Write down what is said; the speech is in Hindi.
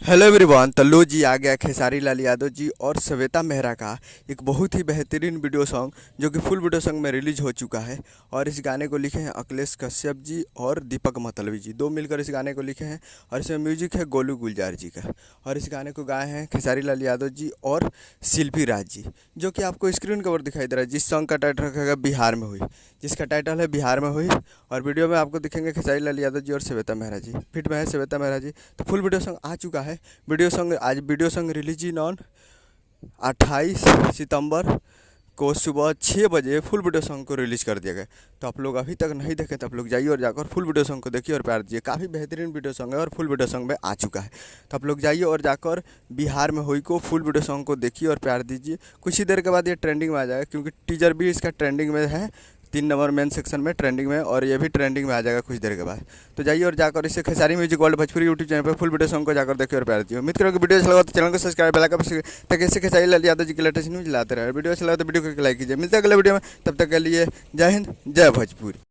Hello everyone. तो लो जी आ गया खेसारी लाल यादव जी और श्वेता मेहरा का एक बहुत ही बेहतरीन वीडियो सॉन्ग जो कि फुल वीडियो सॉन्ग में रिलीज हो चुका है। और इस गाने को लिखे हैं अखिलेश कश्यप जी और दीपक मतलबी जी, दो मिलकर इस गाने को लिखे हैं। और इसमें म्यूजिक है गोलू गुलजार जी का। और इस गाने को गाए हैं खेसारी लाल यादव जी और शिल्पी राज जी, जो कि आपको स्क्रीन के ऊपर दिखाई दे रहा है। जिस सॉन्ग का टाइटल रखा बिहार में हुई, जिसका टाइटल है बिहार में हुई। और वीडियो में आपको दिखेंगे खेसारी लाल यादव जी और श्वेता मेहरा जी, फिट में है श्वेता मेहरा जी। तो फुल वीडियो सॉन्ग आ चुका है। Video song release in on 28 सितंबर को सुबह 6 बजे फुल वीडियो सॉन्ग को रिलीज़ कर दिया गया। तो आप लोग अभी तक नहीं देखे तो आप लोग जाइए और जाकर फुल वीडियो सॉन्ग को देखिए और प्यार दीजिए। काफ़ी बेहतरीन वीडियो सॉन्ग है और फुल वीडियो सॉन्ग में आ चुका है। तो आप लोग जाइए और जाकर बिहार में हुई को फुल वीडियो सॉन्ग को देखिए और प्यार दीजिए। कुछ ही देर के बाद ये ट्रेंडिंग में आ जाएगा, क्योंकि टीजर भी इसका ट्रेंडिंग में है, 3 नंबर मेन सेक्शन में ट्रेंडिंग में, और ये भी ट्रेंडिंग में आ जाएगा कुछ देर के बाद। तो जाइए और जाकर इसे Khesari music world Bhojpuri YouTube channel पर फुल वीडियो सॉन्ग को जाकर देखिए और प्यार दीजिए। उम्मीद करो कि वीडियो अच्छा लगा तो चैनल को सब्सक्राइब बेल आइकन पर, ताकि इससे खेसारी लाल यादव जी के लेटेस्ट न्यूज लाते रहे। वीडियो अच्छा लगा तो वीडियो को लाइक कीजिए। मिलता है अगले वीडियो में, तब तक के लिए जय हिंद जय भोजपुरी।